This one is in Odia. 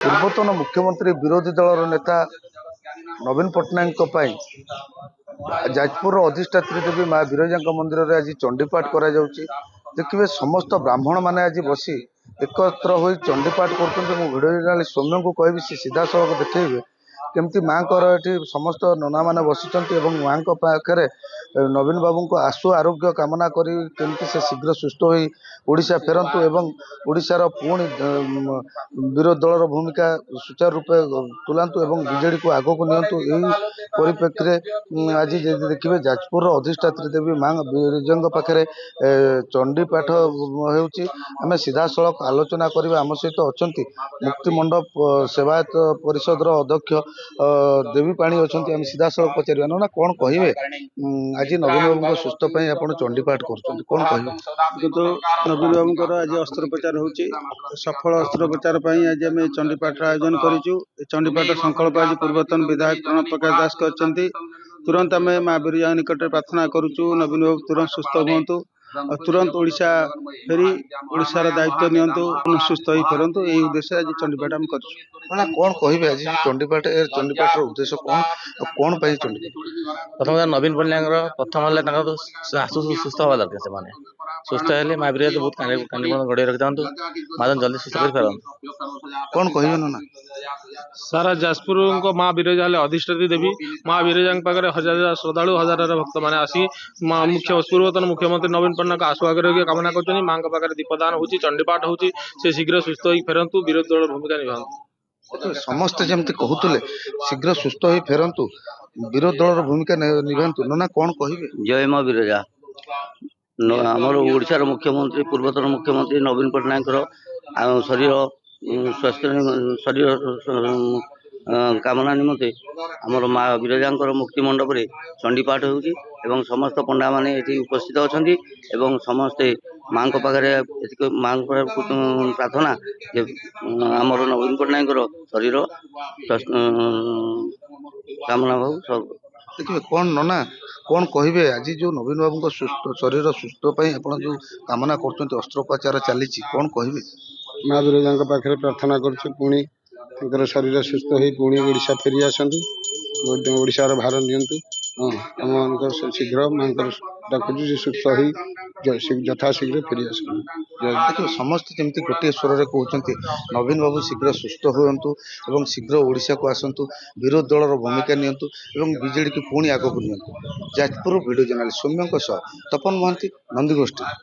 ପୂର୍ବତନ ମୁଖ୍ୟମନ୍ତ୍ରୀ ବିରୋଧୀ ଦଳର ନେତା ନବୀନ ପଟ୍ଟନାୟକଙ୍କ ପାଇଁ ଯାଜପୁରର ଅଧିଷ୍ଠାତ୍ରୀ ଦେବୀ ମା ବିରଜାଙ୍କ ମନ୍ଦିରରେ ଆଜି ଚଣ୍ଡୀପାଠ କରାଯାଉଛି। ଦେଖିବେ ସମସ୍ତ ବ୍ରାହ୍ମଣ ମାନେ ଆଜି ବସି ଏକତ୍ର ହୋଇ ଚଣ୍ଡୀପାଠ କରୁଛନ୍ତି। ମୁଁ ଭିଡ଼ିଓ ଜର୍ଣ୍ଣାଲିଷ୍ଟ ସୌମ୍ୟଙ୍କୁ କହିବି ସେ ସିଧାସଳଖ ଦେଖେଇବେ କେମିତି ମାଙ୍କର ଏଠି ସମସ୍ତ ନନା ମାନେ ବସିଛନ୍ତି ଏବଂ ମାଙ୍କ ପାଖରେ ନବୀନ ବାବୁଙ୍କ ଆଶୁ ଆରୋଗ୍ୟ କାମନା କରି କେମିତି ସେ ଶୀଘ୍ର ସୁସ୍ଥ ହୋଇ ଓଡ଼ିଶା ଫେରନ୍ତୁ ଏବଂ ଓଡ଼ିଶାର ପୁଣି ବିରୋଧୀ ଦଳର ଭୂମିକା ସୁଚାରୁ ରୂପେ ତୁଲାନ୍ତୁ ଏବଂ ବିଜେଡିକୁ ଆଗକୁ ନିଅନ୍ତୁ। ଏହି ପରିପ୍ରେକ୍ଷୀରେ ଆଜି ଯଦି ଦେଖିବେ ଯାଜପୁରର ଅଧିଷ୍ଠାତ୍ରୀ ଦେବୀ ମା ବିରଜାଙ୍କ ପାଖରେ ଚଣ୍ଡୀପାଠ ହେଉଛି। ଆମେ ସିଧାସଳଖ ଆଲୋଚନା କରିବା। ଆମ ସହିତ ଅଛନ୍ତି ମୁକ୍ତିମଣ୍ଡପ ସେବାୟତ ପରିଷଦର ଅଧ୍ୟକ୍ଷ ଦେବୀ ପାଣି ଅଛନ୍ତି। ଆମେ ସିଧାସଳଖ ପଚାରିବା ନା କ'ଣ କହିବେ ଆଜି ନବୀନ ବାବୁଙ୍କ ସୁସ୍ଥ ପାଇଁ ଆପଣ ଚଣ୍ଡୀପାଠ କରୁଛନ୍ତି, କ'ଣ କହିବେ? କିନ୍ତୁ ନବୀନ ବାବୁଙ୍କର ଆଜି ଅସ୍ତ୍ରୋପଚାର ହେଉଛି। ସଫଳ ଅସ୍ତ୍ରୋପଚାର ପାଇଁ ଆଜି ଆମେ ଚଣ୍ଡୀପାଠର ଆୟୋଜନ କରିଛୁ। ଏ ଚଣ୍ଡୀପାଠ ସଂକଳ୍ପ ଆଜି ପୂର୍ବତନ ବିଧାୟକ ପ୍ରଣବ ପ୍ରକାଶ ଦାସ କରିଛନ୍ତି। ତୁରନ୍ତ ଆମେ ମା ବିରଜାଙ୍କ ନିକଟରେ ପ୍ରାର୍ଥନା କରୁଛୁ ନବୀନ ବାବୁ ତୁରନ୍ତ ସୁସ୍ଥ ହୁଅନ୍ତୁ ଆଉ ତୁରନ୍ତ ଓଡ଼ିଶା ଫେରି ଓଡ଼ିଶାର ଦାୟିତ୍ୱ ନିଅନ୍ତୁ, ସୁସ୍ଥ ହୋଇ ଫେରନ୍ତୁ। ଏହି ଉଦ୍ଦେଶ୍ୟରେ ଆଜି ଚଣ୍ଡୀପାଠ ଆମେ କରିଛୁ। କ'ଣ କହିବେ ଆଜି ଚଣ୍ଡୀପାଠର ଉଦ୍ଦେଶ୍ୟ କ'ଣ, କ'ଣ ପାଇଁ ଚଣ୍ଡୀପାଠ? ପ୍ରଥମ ନବୀନ ପଟ୍ଟନାୟକଙ୍କର ପ୍ରଥମ ହେଲେ ତାଙ୍କର ଆଶୁ ସୁସ୍ଥ ହେବା ଦରକାର। ସେମାନେ ସୁସ୍ଥ ହେଲେ ମା ବିରଜା ବହୁତ କାନ୍ଦି ଗଡ଼େଇ ରଖିଥାନ୍ତୁ, ମା ଜଲ୍ଦି ସୁସ୍ଥ କରି ଫେରନ୍ତୁ। କ'ଣ କହିବେ ନା? ସାରା ଯାଜପୁରଙ୍କ ମା ବିରଜା ହେଲେ ଅଧିଷ୍ଠାତ୍ରୀ ଦେବୀ। ମା ବିରଜାଙ୍କ ପାଖରେ ହଜାର ହଜାର ଶ୍ରଦ୍ଧାଳୁ ହଜାର ଭକ୍ତମାନେ ଆସି ପୂର୍ବତନ ମୁଖ୍ୟମନ୍ତ୍ରୀ ନବୀନ ପଟ୍ଟନାୟକ ଆଶୁ ଆରୋଗ୍ୟ କାମନା କରୁଛନ୍ତି। ମାଙ୍କ ପାଖରେ ଦୀପଦାନ ହେଉଛି, ଚଣ୍ଡୀପାଠ ହେଉଛି। ସେ ଶୀଘ୍ର ସୁସ୍ଥ ହୋଇ ଫେରନ୍ତୁ, ବିରୋଧୀ ଦଳର ଭୂମିକା ନିଭାନ୍ତୁ। ସମସ୍ତେ ଯେମିତି କହୁଥିଲେ ଶୀଘ୍ର ସୁସ୍ଥ ହୋଇ ଫେରନ୍ତୁ, ବିରୋଧୀ ଦଳର ଭୂମିକା ନିଭାନ୍ତୁ। ନା କ'ଣ କହିବେ? ଜୟ ମା ବିରଜା। ଆମର ଓଡ଼ିଶାର ମୁଖ୍ୟମନ୍ତ୍ରୀ ପୂର୍ବତନ ମୁଖ୍ୟମନ୍ତ୍ରୀ ନବୀନ ପଟ୍ଟନାୟକଙ୍କର ଶରୀର କାମନା ନିମନ୍ତେ ଆମର ମା ବିରଜାଙ୍କର ମୁକ୍ତି ମଣ୍ଡପରେ ଚଣ୍ଡୀପାଠ ହେଉଛି ଏବଂ ସମସ୍ତ ପଣ୍ଡାମାନେ ଏଠି ଉପସ୍ଥିତ ଅଛନ୍ତି ଏବଂ ସମସ୍ତେ ମାଙ୍କ ପାଖରେ ମାଙ୍କ ପ୍ରାର୍ଥନା ଯେ ଆମର ନବୀନ ପଟ୍ଟନାୟକଙ୍କର ଶରୀର କାମନା ହେଉ। ଦେଖିବେ କ'ଣ କହିବେ ଆଜି ଯେଉଁ ନବୀନ ବାବୁଙ୍କ ଶରୀର ସୁସ୍ଥ ପାଇଁ ଆପଣ ଯେଉଁ କାମନା କରୁଛନ୍ତି, ଅସ୍ତ୍ରୋପଚାର ଚାଲିଛି, କ'ଣ କହିବେ? ମା ବିରଜାଙ୍କ ପାଖରେ ପ୍ରାର୍ଥନା କରୁଛୁ ପୁଣି ତାଙ୍କର ଶରୀର ସୁସ୍ଥ ହୋଇ ପୁଣି ଓଡ଼ିଶା ଫେରି ଆସନ୍ତୁ, ଓଡ଼ିଶାର ଭାର ନିଅନ୍ତୁ। ଆମମାନଙ୍କର ଶୀଘ୍ର ମାଙ୍କର ଡାକୁଛୁ ଯେ ସୁସ୍ଥ ହୋଇ ଯଥାଶୀଘ୍ର ଫେରି ଆସନ୍ତୁ। ଦେଖିବେ ସମସ୍ତେ ଯେମିତି ଗୋଟିଏ ସ୍ୱରରେ କହୁଛନ୍ତି ନବୀନ ବାବୁ ଶୀଘ୍ର ସୁସ୍ଥ ହୁଅନ୍ତୁ ଏବଂ ଶୀଘ୍ର ଓଡ଼ିଶାକୁ ଆସନ୍ତୁ, ବିରୋଧୀ ଦଳର ଭୂମିକା ନିଅନ୍ତୁ ଏବଂ ବିଜେଡ଼ିକୁ ପୁଣି ଆଗକୁ ନିଅନ୍ତୁ। ଯାଜପୁର ଭିଡ଼ିଓ ଜର୍ଣ୍ଣାଲିଷ୍ଟ ସୌମ୍ୟଙ୍କ ସହ ତପନ ମହାନ୍ତି, ନନ୍ଦିଗୋଷ୍ଠୀ।